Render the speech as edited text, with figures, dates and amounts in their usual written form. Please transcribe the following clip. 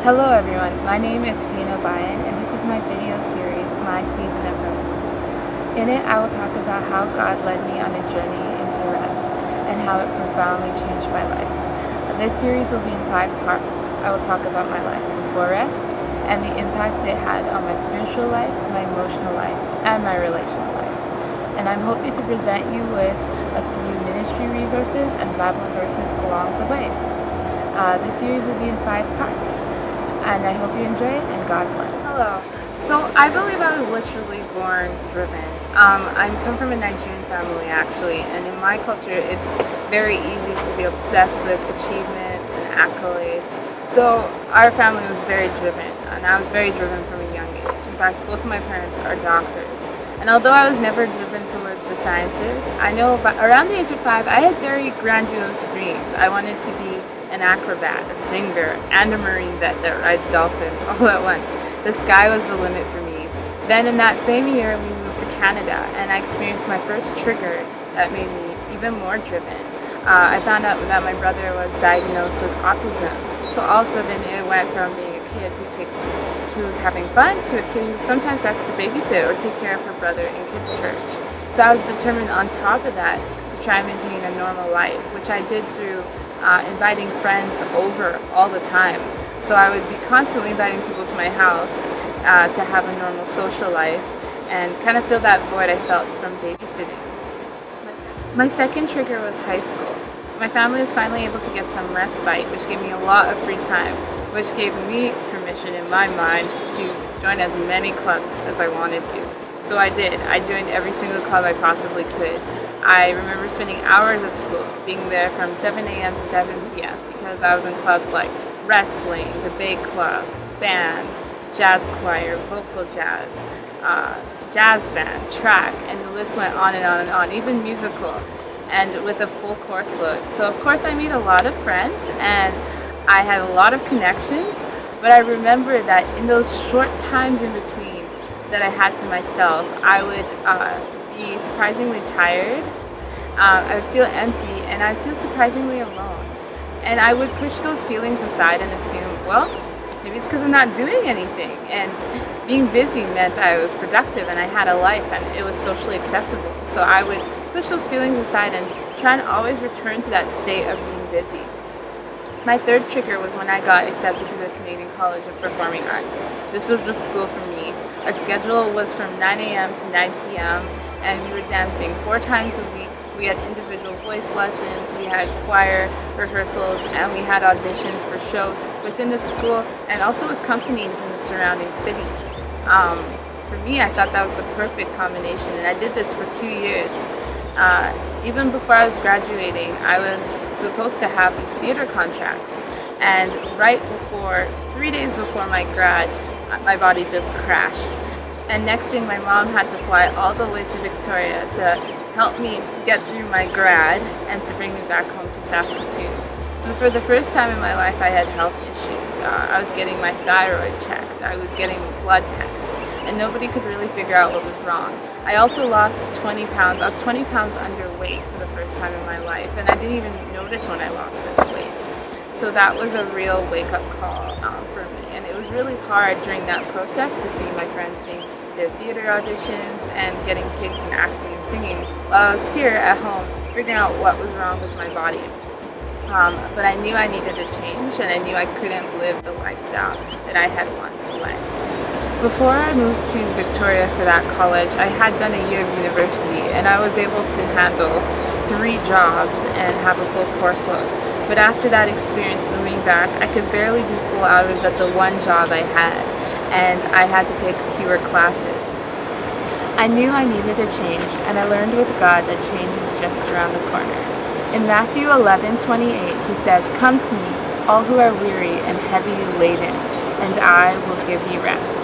Hello everyone, my name is Fina Bayan and this is my video series, My Season of Rest. In it, I will talk about how God led me on a journey into rest and how it profoundly changed my life. This series will be in 5 parts. I will talk about my life before rest and the impact it had on my spiritual life, my emotional life, and my relational life. And I'm hoping to present you with a few ministry resources and Bible verses along the way. This series will be in 5 parts. And I hope you enjoy it, and God bless. Hello. So I believe I was literally born driven. I come from a Nigerian family actually, and in my culture it's very easy to be obsessed with achievements and accolades. So our family was very driven, and I was very driven from a young age. In fact, both of my parents are doctors. And although I was never driven towards the sciences, I know around the age of 5 I had very grandiose dreams. I wanted to be an acrobat, a singer, and a marine vet that rides dolphins all at once. The sky was the limit for me. Then in that same year, we moved to Canada, and I experienced my first trigger that made me even more driven. I found out that my brother was diagnosed with autism. So all of a sudden, it went from being a kid who was having fun to a kid who sometimes has to babysit or take care of her brother in kids' church. So I was determined on top of that to try and maintain a normal life, which I did through inviting friends over all the time. So I would be constantly inviting people to my house to have a normal social life and kind of fill that void I felt from babysitting. My second trigger was high school. My family was finally able to get some respite, which gave me a lot of free time, which gave me permission in my mind to join as many clubs as I wanted to. So I did. I joined every single club I possibly could. I remember spending hours at school, being there from 7 a.m. to 7 p.m. because I was in clubs like wrestling, debate club, band, jazz choir, vocal jazz, jazz band, track, and the list went on and on and on, even musical, and with a full course load. So of course I made a lot of friends and I had a lot of connections, but I remember that in those short times in between that I had to myself, I would be surprisingly tired, I would feel empty, and I'd feel surprisingly alone. And I would push those feelings aside and assume, well, maybe it's because I'm not doing anything. And being busy meant I was productive and I had a life and it was socially acceptable. So I would push those feelings aside and try and always return to that state of being busy. My third trigger was when I got accepted to the Canadian College of Performing Arts. This was the school for me. Our schedule was from 9 a.m. to 9 p.m. and we were dancing 4 times a week. We had individual voice lessons, we had choir rehearsals, and we had auditions for shows within the school and also with companies in the surrounding city. For me, I thought that was the perfect combination, and I did this for 2 years. Even before I was graduating, I was supposed to have these theater contracts, and right before, 3 days before my grad, my body just crashed. And next thing, my mom had to fly all the way to Victoria to help me get through my grad and to bring me back home to Saskatoon. So for the first time in my life, I had health issues. I was getting my thyroid checked, I was getting blood tests, and nobody could really figure out what was wrong. I also lost 20 pounds. I was 20 pounds underweight for the first time in my life, and I didn't even notice when I lost this weight. So that was a real wake-up call for me, and it was really hard during that process to see my friends doing their theater auditions and getting gigs in acting and singing while I was here at home figuring out what was wrong with my body. But I knew I needed a change, and I knew I couldn't live the lifestyle that I had once led. Before I moved to Victoria for that college, I had done a year of university, and I was able to handle 3 jobs and have a full course load. But after that experience moving back, I could barely do full hours at the one job I had, and I had to take fewer classes. I knew I needed a change, and I learned with God that change is just around the corner. In Matthew 11:28, he says, "Come to me, all who are weary and heavy laden, and I will give you rest."